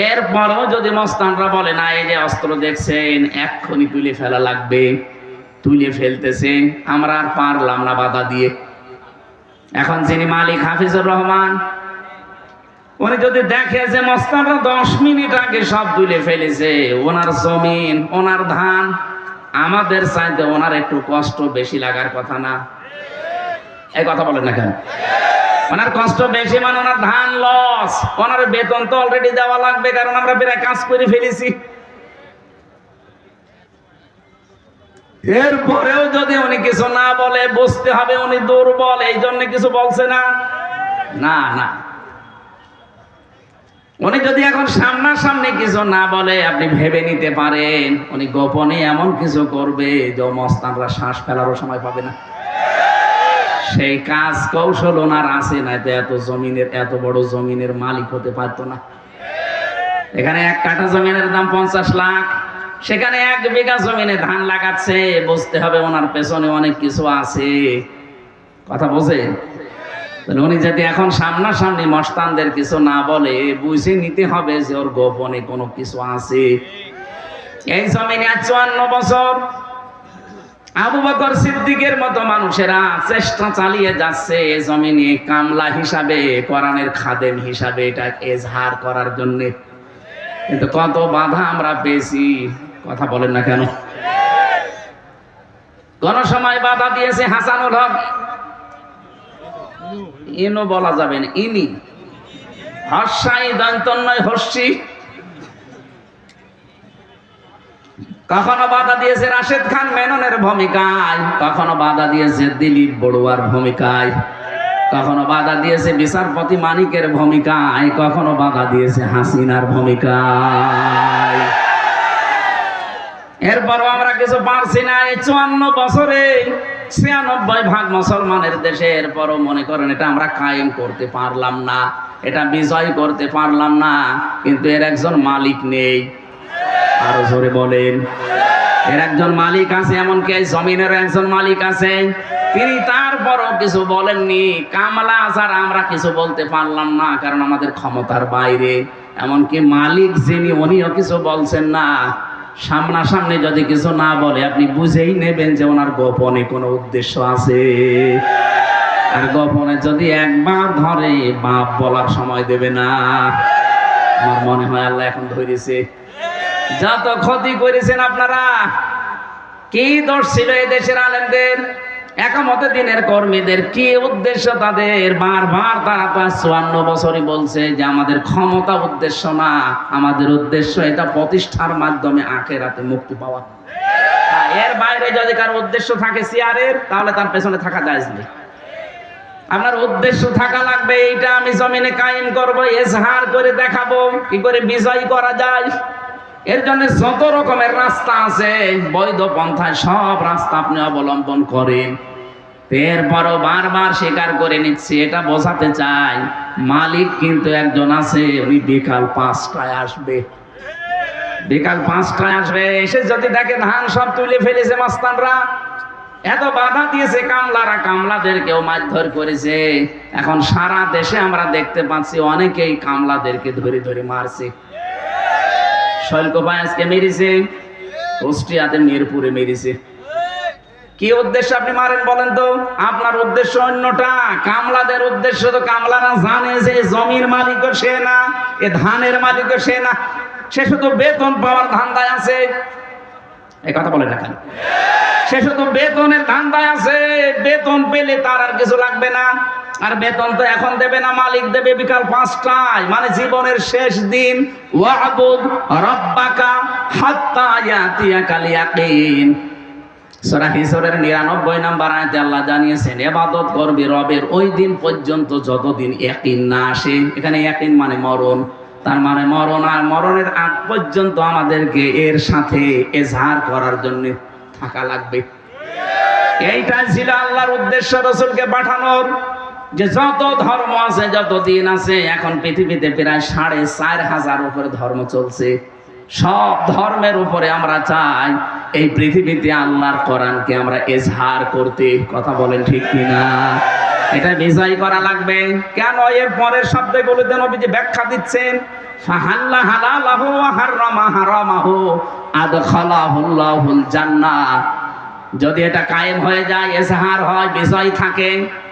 এরপরও যদি মস্তানরা বলে না এই যে অস্ত্র দেখছেন এক্ষুনি তুলে ফেলা লাগবে, তুলে ফেলতেছে, আমরা আর পারলাম না বাধা দিয়ে। এখন যিনি মালিক হাফিজুর রহমান, উনি যদি দেখে যে মস্তানরা 10 মিনিট আগে সব তুলে ফেলেছে, ওনার জমিন ওনার ধান, আমাদের চাইতে ওনার একটু কষ্ট বেশি লাগার কথা না? এই কথা বলেন না কেন? ওনার কষ্ট বেশি মানে ওনার ধান লস, ওনার বেতন তো অলরেডি দেওয়া লাগবে, কারণ আমরা প্রায় কাজ করে ফেলেছি। এরপরেও যদি উনি কিছু না বলে, বুঝতে হবে উনি দুর্বল, এই জন্য কিছু বলছে না। না না, উনি যদি এখন সামনাসামনি কিছু না বলে, আপনি ভেবে নিতে পারেন উনি গোপনে এমন কিছু করবে যে মস্তানরা শ্বাস ফেলারও সময় পাবে না। সেই কাজ কৌশল ওনার আছে, না তো এত জমিনের, এত বড় জমিনের মালিক হতে পারতো না। এখানে 1 কাঠা জমিনের দাম 50 লাখ, সেখানে 1 বিঘা জমিনে ধান লাগাচ্ছে, বুঝতে হবে ওনার পেছনে অনেক কিছু আছে। কথা বোঝে? তাহলে উনি যদি এখন সামনাসামনি মস্তানদের কিছু না বলে, বুঝে নিতে হবে যে ওর গোপনে কোনো কিছু আছে। এই জমিনে 54 বছর আবু বকর সিদ্দিকের মতো মানুষেরা চেষ্টা চালিয়ে যাচ্ছে জমিনে কামলা হিসাবে, কোরআনের খাদেম হিসাবে এটা এজহার করার জন্য, কিন্তু কত বাধা আমরা পেয়েছি। কথা বলেন না কেন? কোন সময় বাধা দিয়েছে হাসানুল হক, ইনো বলা যাবে না, ইনি হর্ষাই দন্তন্নয় হর্ষি। কখনো বাধা দিয়েছে রাশেদ খান মেননের ভূমিকায়, কখনো বাধা দিয়েছে দিলীপ বড়ুয়ার ভূমিকায়, কখনো বাধা দিয়েছে বিচারপতি মানিকের ভূমিকায়, কখনো বাধা দিয়েছে হাসিনার ভূমিকায়। এরপরও আমরা কিছু পারছি না। এই 54 বছরে 96% মুসলমানের দেশে, এরপরও মনে করেন এটা আমরা কায়েম করতে পারলাম না, এটা বিজয় করতে পারলাম না, কিন্তু এর একজন মালিক নেই। আরো জোরে বলেন, এর একজন মালিক আছে, এমনকি এই জমিনের একজন মালিক আছে, তিনি তারপরও কিছু বলেননি। কামলা আসার আমরা কিছু বলতে পারলাম না, কারণ আমাদের ক্ষমতার বাইরে। এমনকি মালিক যিনি, উনিও কিছু বলছেন না। সামনাসামনি যদি কিছু না বলে, আপনি বুঝেই নেবেন যে ওনার গোপনে কোনো উদ্দেশ্য আছে। আর গোপনে যদি একবার ধরে, বাপ বলার সময় দেবে না। আমার মনে হয় আল্লাহ এখন ধরেছে। যত ক্ষতি করেছেন আপনারা, কি দোষ ছিল এই দেশের আলেমদের, একামতে দিনের কর্মীদের, কি উদ্দেশ্য তাদের? বারবার তারা 54 বছরই বলছে যে আমাদের ক্ষমতা উদ্দেশ্য না, আমাদের উদ্দেশ্য এটা প্রতিষ্ঠার মাধ্যমে আখিরাতে মুক্তি পাওয়া। এর বাইরে যদি কারো উদ্দেশ্য থাকে চেয়ারের, তাহলে তার পেছনে থাকা যায় না। আপনার উদ্দেশ্য থাকা লাগবে, এইটা আমি জমিনে কায়েম করব, এজহার করে দেখাবো কি করে বিজয় করা যায়। এর জন্য যত রকমের রাস্তা আছে, বৈধ পন্থায় সব রাস্তা আপনি অবলম্বন করেন। এরপরও বারবার স্বীকার করে নিচ্ছি, এটা বোঝাতে চাই মালিক কিন্তু একজন আছে, উনি বিকাল 5টায় আসবে। বিকাল 5টায় আসবে, এসে যদি দেখে ধান সব তুলে ফেলেছে মাস্তানরা, এত বাধা দিয়েছে কামলারা, কামলাদেরকেও মারধর করেছে। এখন সারা দেশে আমরা দেখতে পাচ্ছি অনেকেই কামলাদেরকে ধরে ধরে মারছে। শৈলকুপায় আজকে মেরেছে, কুষ্টিয়াতে মিরপুরে মেরেছে। কি উদ্দেশ্য আপনি মারেন বলেন তো? আপনার উদ্দেশ্য অন্যটা, কামলাদের উদ্দেশ্য তো কামলারা জানে যে জমির মালিকও সে না, এ ধানের মালিকও সে না, সে শুধু বেতন পাওয়ার ধান্দায় আছে। এই কথা বলে না কেন? সে শুধু বেতনের ধান্দায় আছে, বেতন পেলে তার আর কিছু লাগবে না। আর বেতন তো এখন দেবে না, মালিক দেবে বিকাল 5টায়, মানে জীবনের শেষ দিন। ওয়াবুদ রাব্বাকা হাত্তা ইয়াতিয়াকাল ইয়াকিন। সূরা হিজরের 99 নম্বর আয়াতে আল্লাহ জানিয়েছেন, ইবাদত করবে রবের ওই দিন পর্যন্ত যতদিন ইয়াকিন না আসে। এখানে ইয়াকিন মানে মরণ, তার মানে মরণ, আর মরণের আগ পর্যন্ত আমাদেরকে এর সাথে এজহার করার জন্য থাকা লাগবে। এইটাই ছিল আল্লাহর উদ্দেশ্য রাসূলকে পাঠানোর, যে যত ধর্ম আছে, যত দিন আছে, এখন পৃথিবীতে প্রায় 4500 উপরে ধর্ম চলছে। সব ধর্মের উপরে আমরা চাই এই পৃথিবীতে আল্লাহর কোরআনকে আমরা এজহার করতে। কথা বলেন ঠিক কিনা? এটা বিজয় করা লাগবে। কেন? এর পরের শব্দগুলোতে নবীজি ব্যাখ্যা দিচ্ছেন, ফাহাল্লা হালালাহু ওয়া হাররামা হারামাহু আদখালাহুল্লাহুল জান্নাহ। যদি এটা কায়েম হয়ে যায়, এজহার হয়, বিজয় থাকে,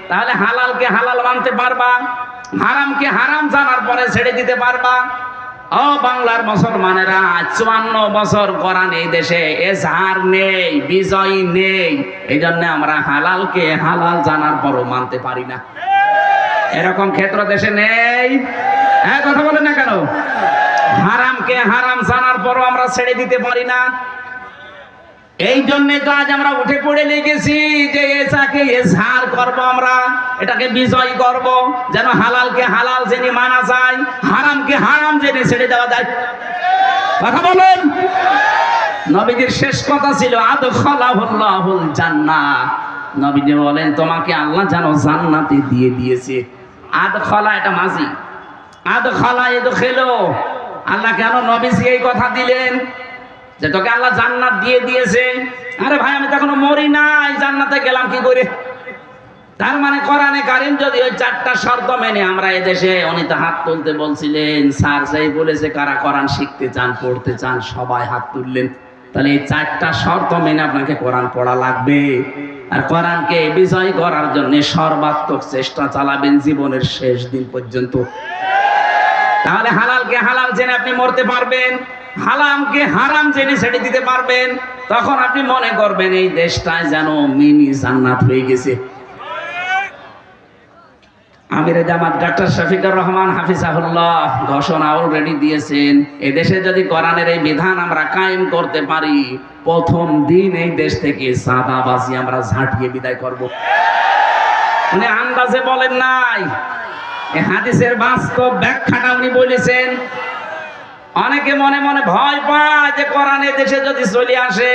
তাহলে হালালকে হালাল মানতে পারবা, হারামকে হারাম জানার পরে ছেড়ে দিতে পারবা। ও বাংলার মুসলমানেরা, 54 বছর কোরআন এই দেশে এজহার নেই, বিজয় নেই। এই জন্য আমরা হালালকে হালাল জানার পরও মানতে পারি না। এরকম ক্ষেত্র দেশে নেই। হ্যাঁ, কথা বলেন না কেন? হারামকে হারাম জানার পরও আমরা ছেড়ে দিতে পারি না। এই জন্য তো আজ আমরা উঠে পড়ে লেগেছি যে এটাকে এজহার করব, আমরা এটাকে বিজয় করব, যেন হালালকে হালাল জেনে মানা যায়, হারামকে হারাম জেনে ছেড়ে দেওয়া যায়। কথা বলেন। নবীজির শেষ কথা ছিল আদখালাহুল্লাহুল জান্নাহ। নবীজি বলেন, তোমাকে আল্লাহ যেন জান্নাতে দিয়ে দিয়েছে। আদখালা এটা মাঝি, আদখালা ইদখিলু। আল্লাহ কেন নবীজি এই কথা দিলেন যে তোকে আল্লাহ জান্নাত দিয়ে দিয়েছে? আরে ভাই, আমি তো এখনো মরি নাই, জান্নাতে গেলাম কি করে? তার মানে কোরআনে কারীম যদি ওই 4টা শর্ত মেনে, আমরা এদেশে উনি তো হাত তুলতে বলছিলেন, স্যার সেই বলেছে কারা কোরআন শিখতে চান, পড়তে চান, সবাই হাত তুললেন। তাহলে এই 4টা শর্ত মেনে আপনাকে কোরআন পড়া লাগবে, আর কোরআনকে বিজয় করার জন্য সর্বাত্মক চেষ্টা চালাবেন জীবনের শেষ দিন পর্যন্ত। তাহলে হালালকে হালাল জেনে আপনি মরতে পারবেন, হারামকে হারাম জেনে ছেড়ে দিতে পারবেন। তখন আপনি মনে করবেন এই দেশটায় যেন মিনি জান্নাত হয়ে গেছে। আমিরে জামাত ডক্টর শফিকুর রহমান হাফিজাহুল্লাহ ঘোষণা অলরেডি দিয়েছেন, এদেশে যদি কোরআনের এই বিধান আমরা কায়েম করতে পারি, প্রথম দিন এই দেশ থেকে সাদাবাজি আমরা ঝাঁটিয়ে বিদায় করব। উনি আন্দাজে বলেন নাই, এই হাদিসের বাস্তব ব্যাখ্যাটা উনি বলেছেন। অনেকে মনে মনে ভয় পায় যে কোরআনের দেশে যদি চলে আসে,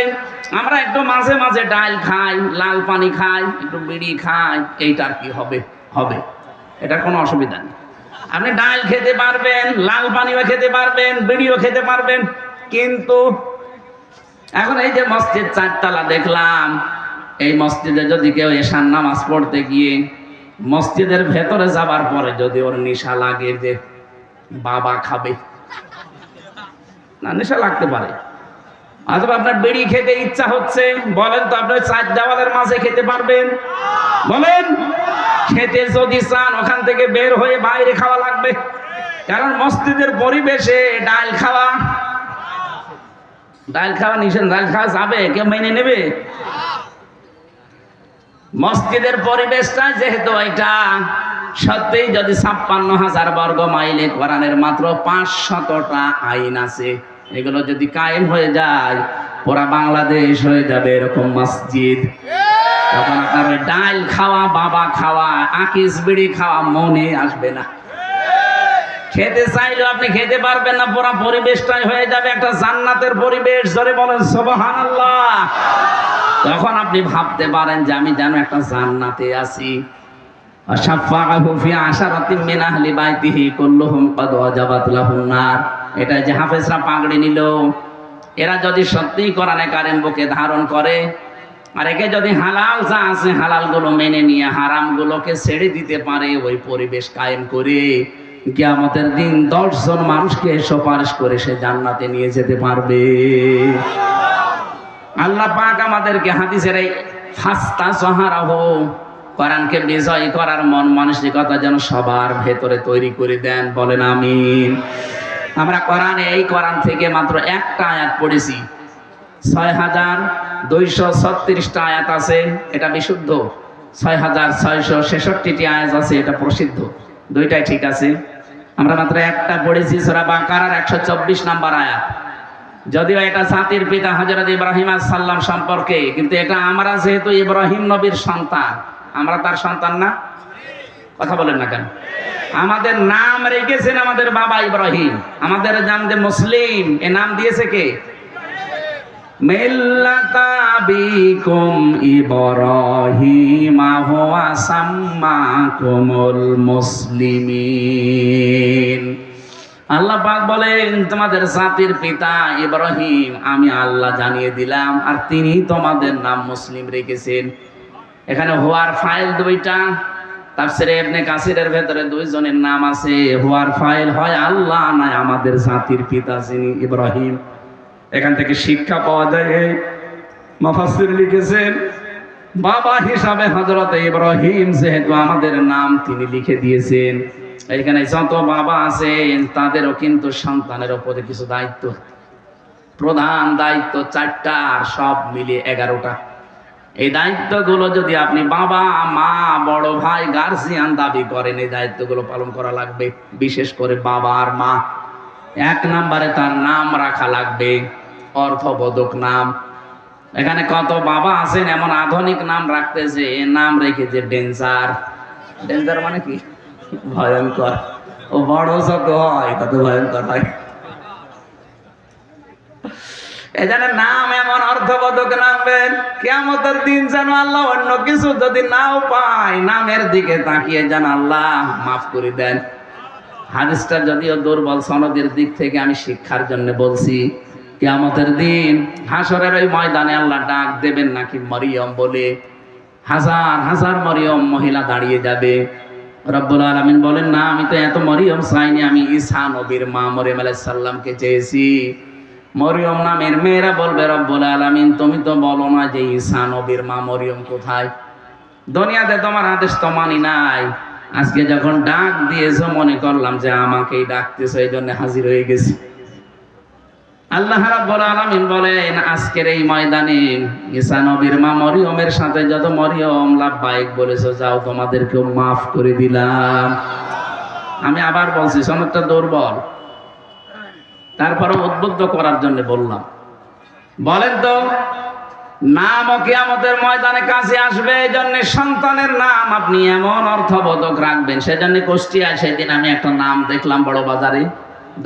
আমরা একটু মাঝে মাঝে ডাল খাই, লাল পানি খাই, একটু বিড়ি খাই, এইটার কি হবে? হবে, এটার কোনো অসুবিধা নেই। আপনি ডাল খেতে পারবেন, লাল পানিও খেতে পারবেন, বিড়িও খেতে পারবেন। কিন্তু এখন এই যে মসজিদ 4 তলা দেখলাম, এই মসজিদে যদি কেউ এশার নামাজ পড়তে গিয়ে মসজিদের ভেতরে যাবার পরে যদি ওর নেশা লাগে যে বাবা খাবে, না নেশা লাগতে পারে, অথবা আপনার বিড়ি খেতে ইচ্ছা হচ্ছে, বলেন তো আপনি 4 দেওয়ালের মাঝে খেতে পারবেন? বলেন। খেতে যদি চান ওখান থেকে বের হয়ে বাইরে খাওয়া লাগবে, কারণ মসজিদের পরিবেশে ডাল খাওয়া নিষেধ। ডাল খাওয়া যাবে? কেউ মেনে নেবে? মসজিদের পরিবেশটা যেহেতু এটা সত্যিই, যদি 56,000 বর্গ মাইলে কোরআনের মাত্র 500টা আইন আছে, এগুলো যদি কায়েম হয়ে যায়, পুরা বাংলাদেশ হয়ে যাবে এরকম মসজিদ। তখন আপনার ডাল খাওয়া, বাবা খাওয়া, আকিস বিড়ি খাওয়া মনে আসবে না। খেতে চাইলেও আপনি খেতে পারবেন না, পুরা পরিবেশটাই হয়ে যাবে একটা জান্নাতের পরিবেশ। জোরে বলেন সুবহানাল্লাহ। তখন আপনি ভাবতে পারেন যে আমি যেন একটা জান্নাতে আছি। আশাফাআহু ফি আশারাতিন মিন আহলি বাইতিহি কুল্লুহুম ক্বাদ ওয়াজাবাত লাহুন নার। এটা যে হাফেজরা পাগড়ি নিল, এরা যদি সত্যিই কোরআনে কারীম বুকে ধারণ করে, আর একে যদি হালাল যা আছে হালালগুলো মেনে নিয়ে হারামগুলোকে ছেড়ে দিতে পারে, ওই পরিবেশ কায়েম করে কিয়ামতের দিন 10 জন মানুষকে সুপারিশ করে সে জান্নাতে নিয়ে যেতে পারবে। আল্লাহ পাক আমাদেরকে হাদিসের এই ফাস্তা সাহারাহু, কোরআনকে বিজয় করার মন মানসিকতা যেন সবার ভেতরে তৈরি করে দেন। বলেন আমিন। আমরা কোরআন থেকে মাত্র একটা আয়াত পড়েছি, 6,236টা আয়াত আছে, এটা বিশুদ্ধ। 6,666টি আয়াত আছে, এটা প্রসিদ্ধ। দুইটাই ঠিক আছে। আমরা মাত্র একটা পড়েছি, সূরা বাকারার 124 নম্বর আয়াত। যদিও এটা জাতির পিতা হযরত ইব্রাহিম আলাইহিস সালাম সম্পর্কে, কিন্তু এটা আমরা যেহেতু ইব্রাহিম নবীর সন্তান, আমরা তার সন্তান না? কথা বলেন না কেন? আমাদের নাম রেখেছেন আমাদের বাবা ইব্রাহিম, আমাদের নাম যে মুসলিম, এ নাম দিয়েছে কে? মিল্লাতা আবিকুম ইব্রাহিম হুয়া সাম্মাকুমুল মুসলিমিন। আল্লাহ পাক বলেন তোমাদের জাতির পিতা ইব্রাহিম আমি আল্লাহ জানিয়ে দিলাম, আর তিনি তোমাদের নাম মুসলিম রেখেছেন। এখানে হুয়ার ফাইল দুইটা, তাফসীরে ইবনে কাসিরের ভেতরে দুইজনের নাম আছে, হুয়ার ফাইল হয় আল্লাহ, নয় আমাদের জাতির পিতা যিনি ইব্রাহিম। এখান থেকে শিক্ষা পাওয়া যায়, এই মুফাসসির লিখেছেন বাবা হিসাবে হযরত ইব্রাহিম যেহেতু আমাদের নাম তিনি লিখে দিয়েছেন, এখানে যত বাবা আছেন তাদেরও কিন্তু সন্তানের উপরে কিছু দায়িত্ব, প্রধান দায়িত্ব 4টা, সব মিলিয়ে 11টা। এই দায়িত্বগুলো যদি আপনি বাবা, মা, বড় ভাই, গার্জিয়ান দাবি করেন, এই দায়িত্বগুলো পালন করা লাগবে। বিশেষ করে বাবা আর মা। 1 নম্বরে তার নাম রাখা লাগবে, অর্থবোধক নাম। এখানে কত বাবা আছেন এমন আধুনিক নাম রাখতেছে, নাম রেখেছে ডেঞ্জার। ডেঞ্জার মানে কি? ভয়ঙ্কর। ও বড় যত হয় তত ভয়ঙ্কর হয়। এজন্য নাম এমন অর্থবোধক রাখবেন, কিয়ামতের দিন যেন আল্লাহ অন্য কিছু যদি নাও পায়, নামের দিকে তাকিয়ে যেন আল্লাহ মাফ করে দেন। হাদিসটা যদিও দুর্বল সনদের দিক থেকে, আমি শিক্ষার জন্য বলছি। কিয়ামতের দিন হাসরের ওই ময়দানে আল্লাহ ডাক দেবেন নাকি মরিয়ম বলে, হাজার হাজার মরিয়ম মহিলা দাঁড়িয়ে যাবে। রব্বুল আলামিন বলেন, না আমি তো এত মরিয়ম চাইনি, আমি ঈসা নবীর মা মরিয়ম আলাইহিস সালামকে চেয়েছি। মরিয়ম নামের মেয়েরা বলবে, রব্বুল আলামিন তুমি তো বলো না যে ঈসা নবীর মা মরিয়ম কোথায়। দুনিয়াতে তোমার আদেশ তো মানি নাই, আজকে যখন ডাক দিয়েছো মনে করলাম যে আমাকেই ডাকতেছো, এই জন্য হাজির হয়ে গেছি। আল্লাহ রাব্বুল আলামিন বলেন, আজকের এই ময়দানে ঈসা নবীর মা মরিয়মের সাথে যত মরিয়ম লাব্বাইক বলেছো, যাও তোমাদেরকেও মাফ করে দিলাম। আমি আবার বলছি, সনদটা দুর্বল, তারপরে উদ্বুদ্ধ করার জন্য বললাম। বলেন তো, নাম ও কিয়ামতের ময়দানে কাছে আসবে, এই জন্য সন্তানের নাম আপনি এমন অর্থবোধক রাখবেন। সেজন্য কুষ্টিয়ায় সেদিন আমি একটা নাম দেখলাম বড় বাজারে,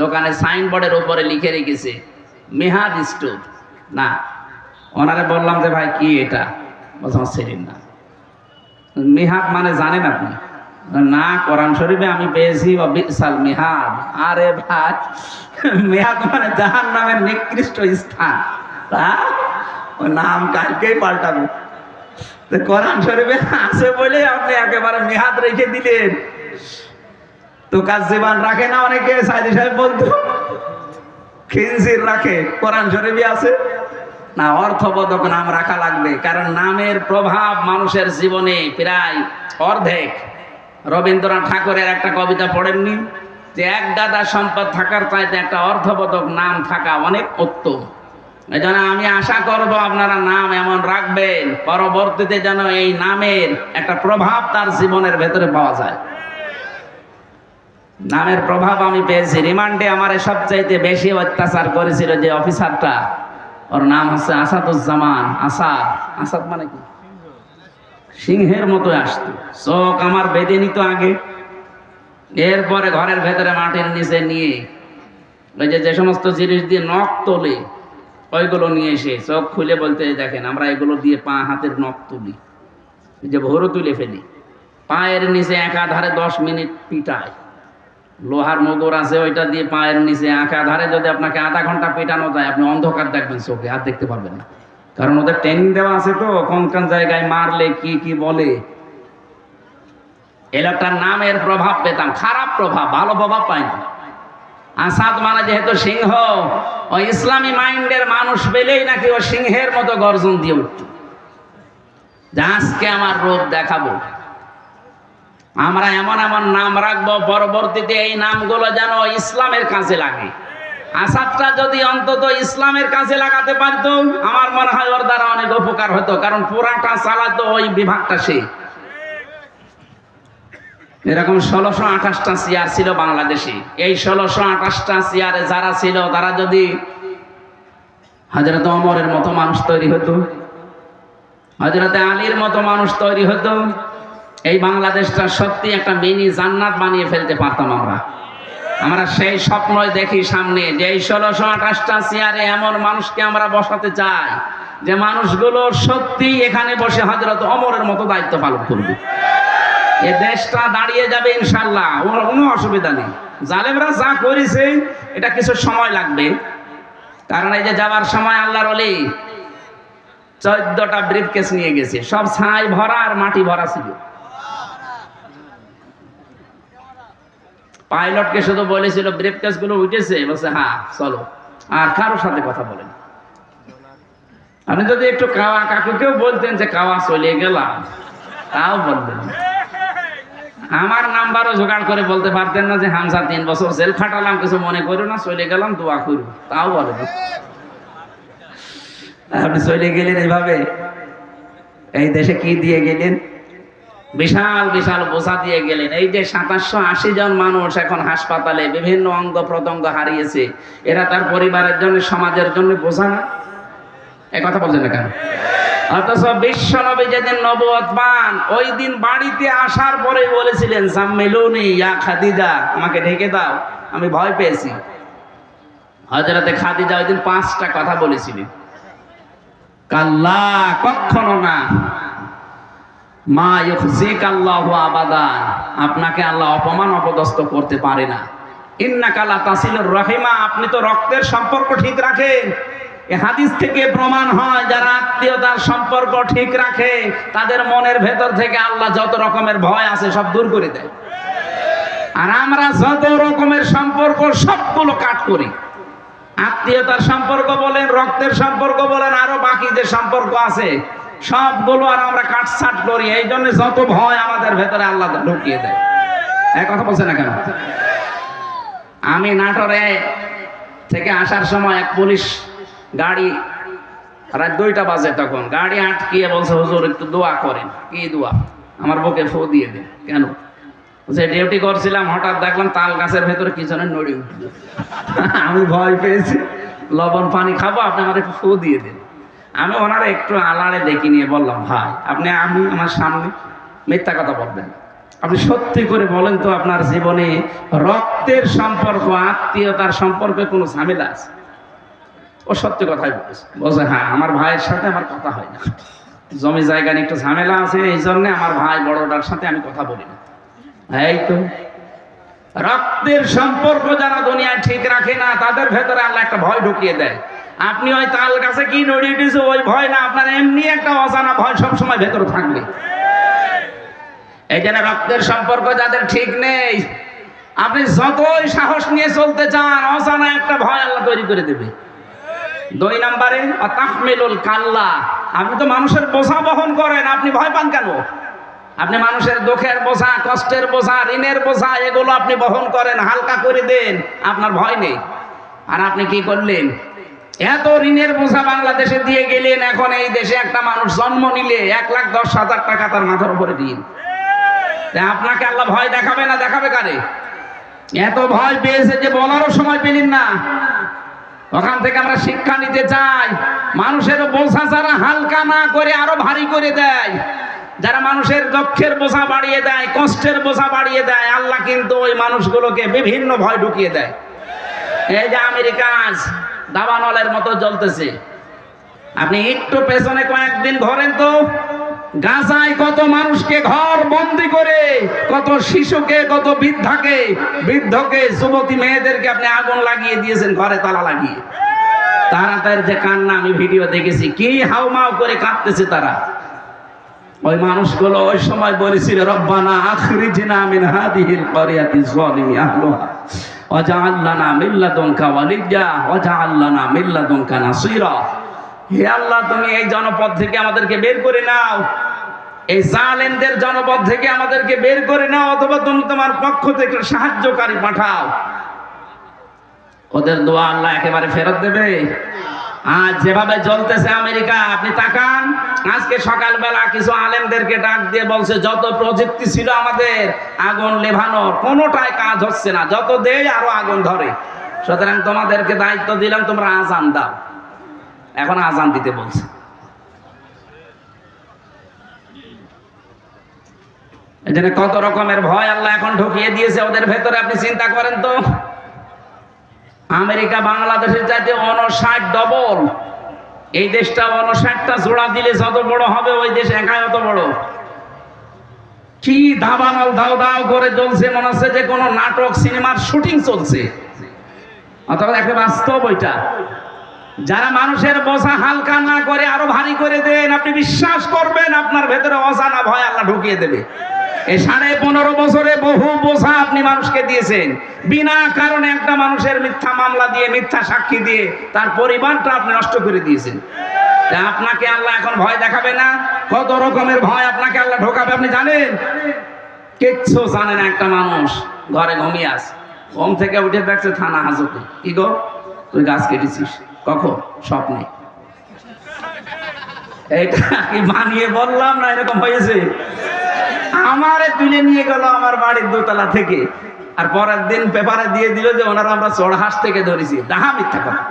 দোকানে সাইনবোর্ডের উপরে লিখে রেখেছে মেহাদ স্টোর। না, ওনারে বললাম যে ভাই কি এটা, বলছে সেদিন না। মেহাদ মানে জানেন আপনি? না, কোরআন শরীফে আমি পেয়েছি বিসাল মিহাদ। আরে ভাই, মিহাদ মানে জাহান্নামের নিকৃষ্ট স্থান। ওই নাম কালকেই পাল্টাবো। কোরআন শরীফে আছে বলে আপনি একেবারে মিহাদ রেখে দিলেন। তো কাজ জীবন রাখে না অনেকে, সাইদি সাহেব বলতো খিনজির রাখে, কোরআন শরীফে আছে না। অর্থবোধক নাম রাখা লাগবে, কারণ নামের প্রভাব মানুষের জীবনে প্রায় অর্ধেক। রবীন্দ্রনাথ ঠাকুরের একটা কবিতা পড়েননি যে এক গাদা সম্পদ থাকার চাইতে একটা অর্থবোধক নাম থাকা অনেক উত্তম। এই জন্য আমি আশা করব আপনারা নাম এমন রাখবেন, পরবর্তীতে যেন এই নামের একটা প্রভাব তার জীবনের ভেতরে পাওয়া যায়। নামের প্রভাব আমি পেয়েছি। রিমান্ডে আমার সবচাইতে বেশি অত্যাচার করেছিল যে অফিসারটা, ওর নাম হচ্ছে আসাদুজ্জামান। আসাদ, আসাদ মানে কি? সিংহের মতো আসতো, চোখ আমার বেঁধে নিত আগে। এরপরে ঘরের ভেতরে মাটির নিচে নিয়ে ওই যে সমস্ত জিনিস দিয়ে নখ তোলে, ওইগুলো নিয়ে এসে চোখ খুলে বলতে, দেখেন আমরা এগুলো দিয়ে পা হাতের নখ তুলি, যে ভোরও তুলে ফেলি। পায়ের নিচে একাধারে 10 মিনিট পিটায়, লোহার মোগর আছে ওইটা দিয়ে পায়ের নিচে একাধারে যদি আপনাকে আধা ঘন্টা পেটানো যায়, আপনি অন্ধকার দেখবেন চোখে, আর দেখতে পারবেন না। কারণ ওদের ট্রেনিং দেওয়া আছে তো, কোন কোন জায়গায় মারলে কি কি বলে। এই লোকটার নামের প্রভাব পেতাম, খারাপ প্রভাব, ভালো প্রভাব পাইনি। আসাদ মানে যেহেতু সিংহ, ওই ইসলামী মাইন্ডের মানুষ পেলেই নাকি ও সিংহের মতো গর্জন দিয়ে উঠত, যে আজকে আমার রূপ দেখাবো। আমরা এমন এমন নাম রাখবো, পরবর্তীতে এই নামগুলো যেন ইসলামের কাজে লাগে। আসাদটা যদি অন্তত ইসলামের কাজে লাগাতে পারতো, আমার মনে হয় ওর দ্বারা অনেক উপকার হতো, কারণ পুরাটা চালাতো ওই বিভাগটা সে। এরকম 1628টা চেয়ার ছিল বাংলাদেশে। এই 1628টা চেয়ারে যারা ছিল, তারা যদি হযরত ওমরের মতো মানুষ তৈরি হতো, হযরত আলীর মতো মানুষ তৈরি হতো, এই বাংলাদেশটা সত্যি একটা মিনি জান্নাত বানিয়ে ফেলতে পারতাম আমরা। আমরা সেই স্বপ্নই দেখি সামনে, যে এই 1628টা চেয়ারে এমন মানুষকে আমরা বসাতে চাই যে মানুষগুলো সত্যি এখানে বসে হযরত ওমরের মতো দায়িত্ব পালন করবে। এ দেশটা দাঁড়িয়ে যাবে ইনশাআল্লাহ, কোনো অসুবিধা নেই। জালেমরা যা করেছে এটা কিছু সময় লাগবে, কারণ এই যে যাবার সময় আল্লাহর ওলি 14টা ব্রিফকেস নিয়ে গেছে, সব ছাই ভরা আর মাটি ভরা ছিল। পাইলটকে শুধু বলেছিল ব্রেক কেস গুলো উঠেছে, বলছে হ্যাঁ চলো, আর কারোর সাথে কথা বলেন। আপনি যদি একটু কাওয়া কাকুকেও বলতেন যে কাওয়া চলে গেলাম, তাও বলবেন। আমার নাম্বারও জোগাড় করে বলতে পারতেন না যে হামজা 3 বছর জেল খাটালাম, কিছু মনে করো না, চলে গেলাম, দোয়া করু, তাও বলেন। আপনি চলে গেলেন এইভাবে, এই দেশে কি দিয়ে গেলেন? বিশাল বিশাল বোঝা দিয়ে গেলেন। এই যে 780 জন মানুষ এখন হাসপাতালে বিভিন্ন অঙ্গ প্রত্যঙ্গ হারিয়েছে, এরা তার পরিবারের জন্য, সমাজের জন্য বোঝা না? এই কথা বলছেন না কেন? অথচ বিশ্ব নবী যেদিন নবুয়ত পান, ওই দিন বাড়িতে আসার পরে বলেছিলেন জাম্মিলুনি ইয়া খাদিজা, আমাকে ঢেকে দাও, আমি ভয় পেয়েছি। হযরতে খাদিজা ওই দিন 5টা কথা বলেছিলেন। কাল্লা, কখনো না, মা ইউখজিকাল্লাহু আবাদান, আপনাকে আল্লাহ অপমান অপদস্থ করতে পারে না। ইন্নাকা লা তাসিলুর রাহিমা, আপনি তো রক্তের সম্পর্ক ঠিক রাখেন। এই হাদিস থেকে প্রমাণ হয় যারা আত্মীয়তার সম্পর্ক ঠিক রাখে তাদের মনের ভেতর থেকে আল্লাহ যত রকমের ভয় আছে সব দূর করে দেয়। আর আমরা যত রকমের সম্পর্ক সবগুলো কাট করি। আত্মীয়তার সম্পর্ক বলেন, রক্তের সম্পর্ক বলেন, আরো বাকি যে সম্পর্ক আছে সবগুলো আর আমরা কাটছাট করি। এই জন্য যত ভয় আমাদের ভেতরে আল্লাহ ঢুকিয়ে দেয়। এক কথা বলছে না কেন? আমি নাটোরে থেকে আসার সময় এক পুলিশ গাড়ি, রাত 2টা বাজে, তখন গাড়ি আটকিয়ে বলছে হুজুর একটু দোয়া করেন। কি দোয়া? আমার বুকে ফু দিয়ে দেন। কেন? যে ডিউটি করছিলাম, হঠাৎ দেখলাম তাল গাছের ভেতরে কি যেন নড়ে উঠল। আমি ভয় পেয়েছি, লবণ পানি খাবো, আপনি আমার একটু ফু দিয়ে দেন। আমি ওনারা একটু আলাড়ে দেখি নিয়ে বললাম, ভাই আপনি আমি আমার সামনে মিথ্যা কথা বলবেন, আপনি সত্যি করে বলেন তো আপনার জীবনে রক্তের সম্পর্ক, আত্মীয়তার সম্পর্কে কোনো ঝামেলা আছে? ও সত্যি কথাই বলেছে। বলছে হ্যাঁ, আমার ভাইয়ের সাথে আমার কথা হয় না, জমি জায়গা নিয়ে একটু ঝামেলা আছে, এই জন্য আমার ভাই বড়টার সাথে আমি কথা বলি না। এই তো রক্তের সম্পর্ক যারা দুনিয়ায় ঠিক রাখে না তাদের ভেতরে আল্লাহ একটা ভয় ঢুকিয়ে দেয়। আপনি ওই তাল গাছে কি নড়িয়ে উঠেছে ওই ভয় না, আপনার এমনি একটা অজানা ভয় সবসময় ভেতরে থাকবে। এই জন্য রক্তের সম্পর্ক যাদের ঠিক নেই, আপনি যতই সাহস নিয়ে চলতে চান, অজানা একটা ভয় আল্লাহ তৈরি করে দেবে। 2 নম্বরে তাহমিলুল কাল্লা, আপনি তো মানুষের বোঝা বহন করেন, আপনি ভয় পান কেন? আপনি মানুষের দুঃখের বোঝা, কষ্টের বোঝা, ঋণের বোঝা, এগুলো আপনি বহন করেন, হালকা করে দেন, আপনার ভয় নেই। আর আপনি কি করলেন? এত ঋণের বোঝা বাংলাদেশে দিয়ে গেলেন, এখন এই দেশে একটা মানুষ জন্ম নিলে 1,10,000 টাকা তার মাথার উপরে দিন। আপনাকে আল্লাহ ভয় দেখাবে না, দেখাবে কারে? এত ভয় পেয়েছে যে বলারও সময় পেলেন না। ওখান থেকে আমরা শিক্ষা নিতে চাই, মানুষের বোঝা যারা হালকা না করে আরো ভারী করে দেয়, যারা মানুষের দুঃখের বোঝা বাড়িয়ে দেয়, কষ্টের বোঝা বাড়িয়ে দেয়, আল্লাহ কিন্তু ওই মানুষগুলোকে বিভিন্ন ভয় ঢুকিয়ে দেয়। এই যে আমেরিকা আজ দাবানলের মতো জ্বলতেছে, আপনি একটু পেছনে কয়েকদিন ঘোরেন তো, গাজায় কত মানুষকে ঘর বন্দি করে, কত শিশুকে, কত বৃদ্ধকে, যুবতী মেয়েদেরকে আপনি আগুন লাগিয়ে দিয়েছেন, ঘরে তালা লাগিয়ে। তাদের যে কান্না আমি ভিডিও দেখেছি, কি হাউমাউ করে কাঁদতেছে তারা। ওই মানুষগুলো ওই সময় বলেছিল, রব্বানা আখরিজনা মিন হাদিহিল ক্বরিয়াতি যালিমি আহলুহা ওয়াজআল লানা মিন লাদুনকা ওয়ালিয়্যা ওয়াজআল লানা মিন লাদুনকা নাসীরা। হে আল্লাহ, তুমি এই জনপদ থেকে আমাদেরকে বের করে নাও, এই জালেমদের জনপদ থেকে আমাদেরকে বের করে নাও, অথবা তুমি তোমার পক্ষ থেকে সাহায্যকারী পাঠাও। ওদের দোয়া আল্লাহ একেবারে ফেরত দেবে। আজ যেভাবে জ্বলতেছে আমেরিকা, আপনি তাকান, আজকে সকালবেলা কিছু আলেমদেরকে ডাক দিয়ে বলছে যত প্রযুক্তি ছিল আমাদের আগুন নেভানোর, কোনোটাই কাজ হচ্ছে না, যত দেয় আরো আগুন ধরে। সুতরাং তোমাদেরকে দায়িত্ব দিলাম, তোমরা আজান দাও। এখন আজান দিতে বলছে। এই জন্য কত রকমের ভয় আল্লাহ এখন ঢুকিয়ে দিয়েছে ওদের ভেতরে। আপনি চিন্তা করেন তো, আমেরিকা বাংলাদেশের চাইতে 59 ডবল। এই দেশটা 59টা জোড়া দিলে যত বড় হবে, ওই দেশ একাই অত বড়। কি দাবানল দাও দাও করে জ্বলছে, মনে হচ্ছে যে কোনো নাটক সিনেমার শুটিং চলছে, অথবা একটা বাস্তব। ওইটা যারা মানুষের বোঝা হালকা না করে আরো ভারী করে দেন, আপনি বিশ্বাস করবেন আপনার ভেতরে অজানা ভয় আল্লাহ ঢুকিয়ে দেবে। এই 15.5 বছরে বহু বোঝা আপনি মানুষকে দিয়েছেন। বিনা কারণে একটা মানুষের মিথ্যা মামলা দিয়ে, মিথ্যা সাক্ষী দিয়ে তার পরিবারটা আপনি নষ্ট করে দিয়েছেন। আপনাকে আল্লাহ এখন ভয় দেখাবে না? কত রকমের ভয় আপনাকে আল্লাহ ঢোকাবে আপনি জানেন? কিচ্ছু জানে না। একটা মানুষ ঘরে ঘুমিয়ে আছে, ঘুম থেকে উঠে দেখছে থানা হাজতে। কি গো, তুই গাছ কেটেছিস? কখন? স্বপ্নে। এটা কি বানিয়ে বললাম না এরকম হয়েছে? আমারে তুলে নিয়ে গেল আমার বাড়ির দোতলা থেকে, আর পরের দিন পেপারে দিয়ে দিল যে ওনারা আমরা চড়হাঁস থেকে ধরেছি। ডাহা মিথ্যা কথা।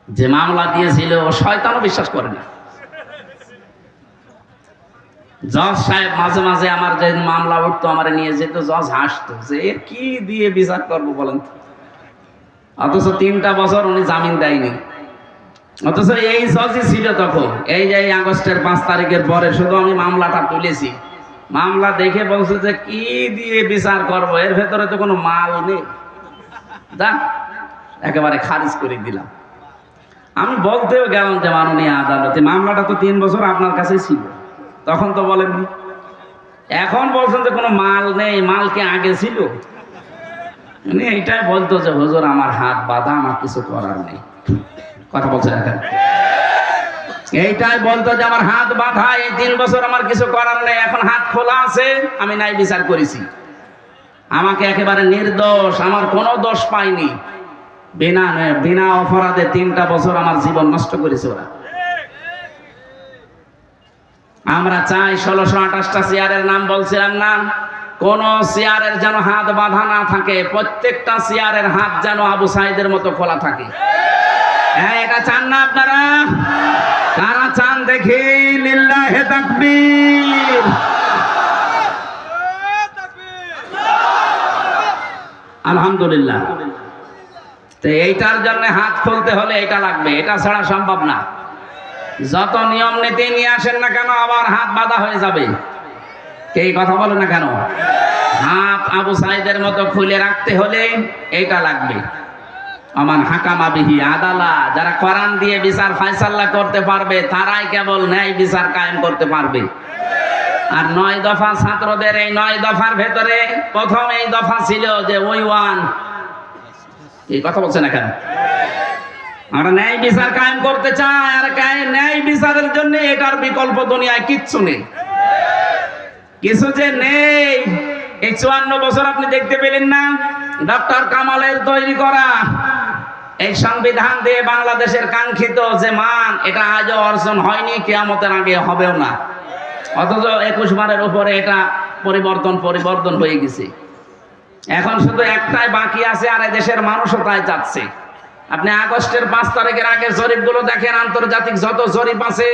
যে মামলা দিয়েছিল ও শয়তানও বিশ্বাস করে না। জজ সাহেব মাঝে মাঝে আমার যে মামলা উঠতো আমার নিয়ে যেত, জজ হাসতো যে কি দিয়ে বিচার করবো বলেন তো। অথচ 3টা বছর উনি জামিন দেয়নি। অথচ এই জজই ছিল তখন। এই যে আগস্টের 5 তারিখের পরে শুধু আমি মামলাটা তুলেছি, মামলা দেখে বলছে যে কি দিয়ে বিচার করব, এর ভেতরে তো কোনো মাল নেই, যা একেবারে খারিজ করে দিলাম। আমি বলতেও গেলাম যে মাননীয় আদালতে মামলাটা তো 3 বছর আপনার কাছে ছিল, তখন তো বলেননি। এখন বলছেন যে কোনো মাল নেই, মাল কি আগে ছিল? উনি এইটাই বলতো যে হুজুর আমার হাত বাঁধা, আমার কিছু করার নেই। কথা বলছেন এখন? এইটাই বলতো যে আমার হাত বাঁধা, এই 3 বছর আমার কিছু করার নেই, এখন হাত খোলা আছে, আমি নাই বিচার করেছি। আমাকে একেবারে নির্দোষ, আমার কোনো দোষ পাইনি, বিনা অপরাধে 3টা বছর আমার জীবন নষ্ট করেছে ওরা। আমরা চাই 1628টা চেয়ারের নাম বলছিলাম না, কোন চেয়ারের যেন হাত বাঁধা না থাকে, প্রত্যেকটা চেয়ারের হাত যেন আবু সাইদের মতো খোলা থাকে। হ্যাঁ, এটা চান না আপনারা? কারা চান দেখি? লিল্লাহে তাকবীর। আলহামদুলিল্লাহ। তো এইটার জন্য হাত খুলতে হলে এটা লাগবে, এটা ছাড়া সম্ভব না। যত নিয়ম নীতি নিয়ে আসেন না কেন আবার হাত বাঁধা হয়ে যাবে। কে কথা বলে না কেন? হাত আবু সাইদের মতো খুলে রাখতে হলে এইটা লাগবে। আমান হাকামা বিহি আদালা, যারা কোরআন দিয়ে বিচার ফায়সালা করতে পারবে তারাই কেবল ন্যায় বিচার কায়েম করতে পারবে। আর 9 দফা ছাত্রদের এই 9 দফার ভেতরে প্রথম এই দফা ছিল যে ওই ওয়ান। এই কথা বলছে না কেন? আমরা ন্যায় বিচার কায়েম করতে চাই, আর ন্যায় বিচারের জন্য এটার বিকল্প দুনিয়ায় কিচ্ছু নেই, কিছু যে নেই। এই 54 বছর আপনি দেখতে পেলেন না ডক্টর কামালের তৈরি করা এই সংবিধান দিয়ে বাংলাদেশের কাঙ্ক্ষিত যে মান, এটা আজও অর্জন হয়নি, কিয়ামতের আগে হবেও না। অথচ 21 বারের উপরে এটা পরিবর্তন হয়ে গেছে। এখন শুধু একটাই বাকি আছে, আর দেশের মানুষও তাই চাচ্ছে। আপনি আগস্টের 5 তারিখের আগের জরিপগুলো দেখেন, আন্তর্জাতিক যত জরিপ আছে,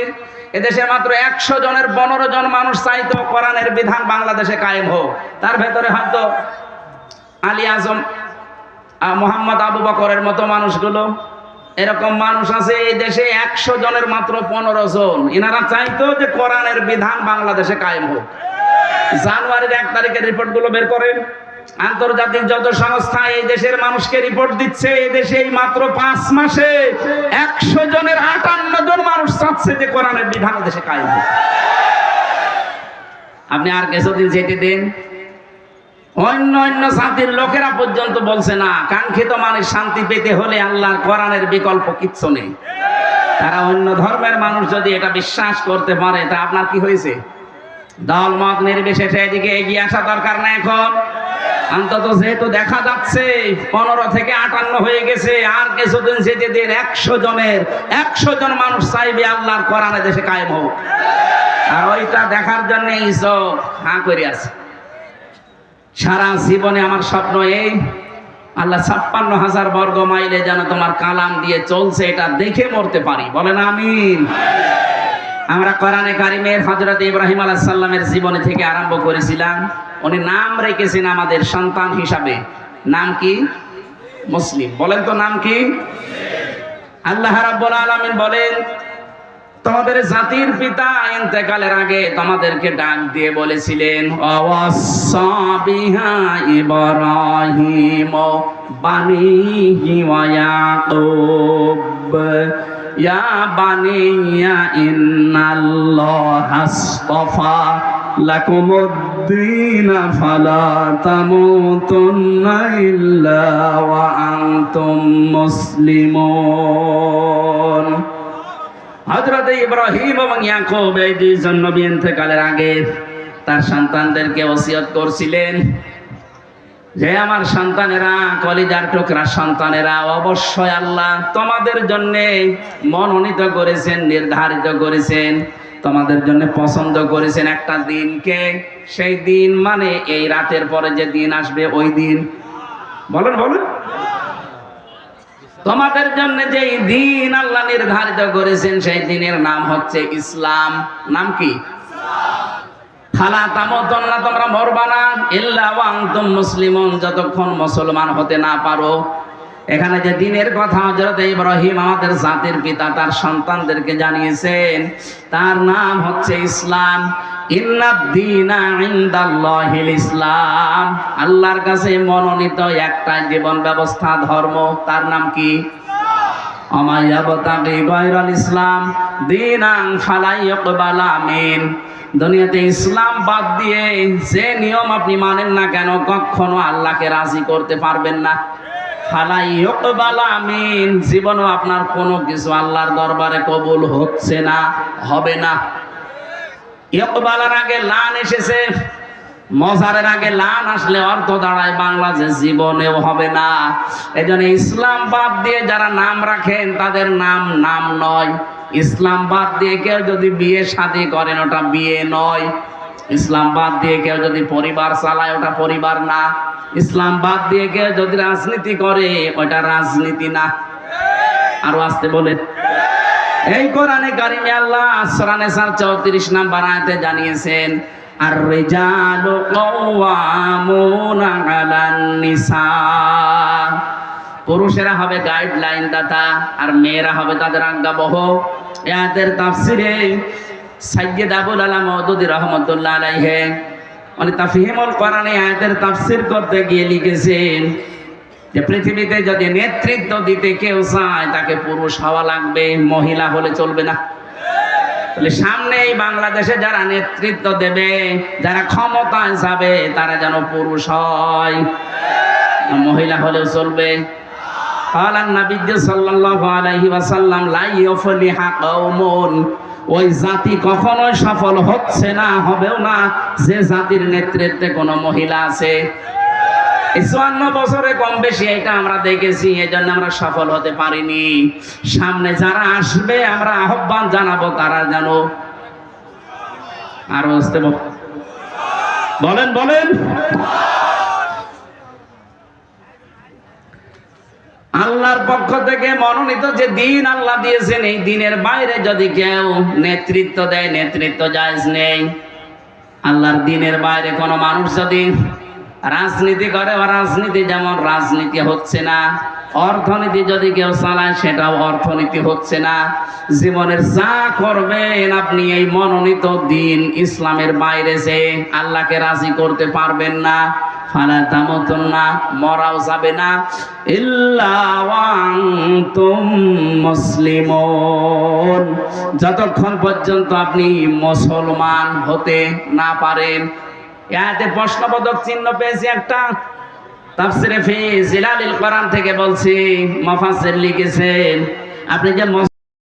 এদেশে মাত্র 100 জনের 15 জন মানুষ চাইতো কোরআনের বিধান বাংলাদেশে কায়েম হোক। তার ভেতরে হয়তো আলী আজম, মোহাম্মদ আবু বকরের মতো মানুষগুলো, এরকম মানুষ আছে এই দেশে 100 জনের মাত্র 15 জন। এনারা চাইতো যে কোরআনের বিধান বাংলাদেশে কায়েম হোক। জানুয়ারির 1 তারিখের রিপোর্টগুলো বের করেন। আন্তর্জাতিক যত সংস্থা এই দেশের মানুষকে রিপোর্ট দিচ্ছে, এই দেশে এই মাত্র 5 মাসে 100 জনের 58 জন মানুষ চাচ্ছে যে কোরআনের বিধান দেশে কায়েম হোক। আপনি আর কিছুদিন যেতে দেন, অন্য জাতির লোকেরা পর্যন্ত বলছে না, কাঙ্ক্ষিত মানে শান্তি পেতে হলে আল্লাহর কোরআনের বিকল্প কিচ্ছু নেই। তারা অন্য ধর্মের মানুষ যদি এটা বিশ্বাস করতে পারে, তা আপনার কি হয়েছে? দল মত নির্বিশেষে এদিকে এগিয়ে আসা দরকার না এখন। অন্তত যেহেতু দেখা যাচ্ছে 15 থেকে 58 হয়ে গেছে, আর কিছুদিন যেতে দিন 100 জন মানুষ চাইবে আল্লাহর কোরআনে দেশে কায়েম হোক। আর ওইটা দেখার জন্য চোখ হাঁ করে আছে। সারা জীবনে আমার স্বপ্ন এই আল্লাহ 56,000 বর্গ মাইলে যেন তোমার কালাম দিয়ে চলছে, এটা দেখে মরতে পারি। বলেন আমিন। আমরা কোরআনে কারিমের হযরত ইব্রাহিম আলাইহিস সালামের জীবনী থেকে আরম্ভ করেছিলাম। উনি নাম রেখেছেন আমাদের সন্তান হিসাবে। নাম কি? মুসলিম। বলেন তো নাম কি? আল্লাহ রাব্বুল আলামিন বলেন, তোমাদের জাতির পিতা ইন্তেকালের আগে তোমাদেরকে ডাক দিয়ে বলেছিলেন, ওয়াসা বিহা ইব্রাহিম বানিহি ওয়া ইয়াকুব ইয়া বানিয়া ইন্নাল্লাহা আসতাফা লাকুমুদ্দীন ফালা তামুতুন্না ইল্লা ওয়া আনতুম মুসলিমুন। হযরত ইব্রাহিম এবং ইয়াকুব এই দুইজন নবী ইন্তেকালের আগে তার সন্তানদেরকে ওসিয়ত করছিলেন যে আমার সন্তানেরা, কলিজার টুকরা সন্তানেরা, অবশ্যই আল্লাহ তোমাদের জন্য মনোনীত করেছেন, নির্ধারিত করেছেন, তোমাদের জন্য পছন্দ করেছেন একটা দিনকে। সেই দিন মানে এই রাতের পরে যে দিন আসবে ওই দিন। বলেন বলেন, তোমাদের জন্য যে দিন আল্লাহ নির্ধারিত করেছেন সেই দিনের নাম হচ্ছে ইসলাম। নাম কি? ফালা তামুতুন্না, তোমরা মরবা না, ইল্লা ওয়া আনতুম মুসলিমুন, যতক্ষণ মুসলমান হতে না পারো। এখানে যে দিনের কথা হযরত ইব্রাহিম আমাদের জাতির পিতা তার সন্তানদেরকে জানিয়েছেন তার নাম হচ্ছে ইসলাম। ইন্নাদ-দীনা ইনদাল্লাহিল ইসলাম, আল্লাহর কাছে মনোনীত একটা জীবন ব্যবস্থা, ধর্ম, তার নাম কি? ওয়া ইয়াবতাগি গায়রাল ইসলাম দীনান ফালা ইউকবালা মিন। দুনিয়াতে ইসলাম বাদ দিয়ে যে নিয়ম আপনি মানেন না কেন কখনো আল্লাহকে রাজি করতে পারবেন না। ফালা ইউকবালা মিন, জীবনও আপনার কোনো কিছু আল্লাহর দরবারে কবুল হচ্ছে না, হবে না। ইউকবালার আগে লান এসেছে, মজারের আগে লান আসলে অর্থ দাঁড়ায় বাংলা যে জীবনেও হবে না। এজন্য ইসলাম বাদ দিয়ে যারা নাম রাখেন তাদের নাম নাম নয়। ইসলাম বাদ দিয়ে কেউ যদি বিয়ে শাদী করেন ওটা বিয়ে নয়। ইসলাম বাদ দিয়ে কেউ যদি পরিবার চালায় ওটা পরিবার না। ইসলাম বাদ দিয়ে কেউ যদি রাজনীতি করে ওটা রাজনীতি না। আরো আসতে বলে, এই কোরআনে কারিমে আল্লাহ সূরা নিসার 34 নম্বর আয়াতে জানিয়েছেন আর রিজালু কাওয়ামুনা আলান নিসা, পুরুষেরা হবে গাইডলাইন দাতা আর মেয়েরা হবে তাদের আজ্ঞাবহ। এই আয়াতের তাফসিরে সাইয়্যিদ আবুল আলা মওদুদী রাহমাতুল্লাহ আলাইহি উনি তাফহিমুল কোরআনে আয়াতের তাফসীর করতে গিয়ে লিখেছেন যে পৃথিবীতে যদি নেতৃত্ব দিতে কেউ চায় তাকে পুরুষ হওয়া লাগবে, মহিলা হলে চলবে না। তাহলে সামনে এই বাংলাদেশে যারা নেতৃত্ব দেবে, যারা ক্ষমতায় যাবে তারা যেন পুরুষ হয়, মহিলা হলেও চলবে। আল্লাহর নবী সাল্লাল্লাহু আলাইহি ওয়াসাল্লাম লা ইউফলিহা কওমুন, ওই জাতি কখনোই সফল হচ্ছে না, হবেও না যে জাতির নেতৃত্বে কোনো মহিলা আছে। 54 বছরে কম বেশি এটা আমরা দেখেছি, এজন্য আমরা সফল হতে পারিনি। সামনে যারা আসবে আমরা আহ্বান জানাবো তারা যেন আরো আসতে বলেন বলেন। আল্লাহর পক্ষ থেকে মনোনীত যে দিন আল্লাহ দিয়েছেন এই দিনের বাইরে যদি কেউ নেতৃত্ব দেয়, নেতৃত্ব জায়েজ নেই। আল্লাহর দিনের বাইরে কোনো মানুষ যদি রাজনীতি করে, রাজনীতি যেমন রাজনীতি হচ্ছে না, অর্থনীতি যদি কেউ চালায় সেটাও অর্থনীতি হচ্ছে না। জীবনের যা করবেন আপনি এই মনোনীত দিন ইসলামের বাইরে যে আল্লাহকে রাজি করতে পারবেন না। ফালা তামুতুন্না, মরাও যাবে না, ইল্লা ওয়া আনতুম মুসলিমুন, যতক্ষণ পর্যন্ত আপনি মুসলমান হতে না পারেন। এতে প্রশ্নবোধক চিহ্ন পেয়েছি একটা, তাফসিরে ফি জিলালিল কোরআন থেকে বলছি, মুফাসসির লিখেছেন আপনি যে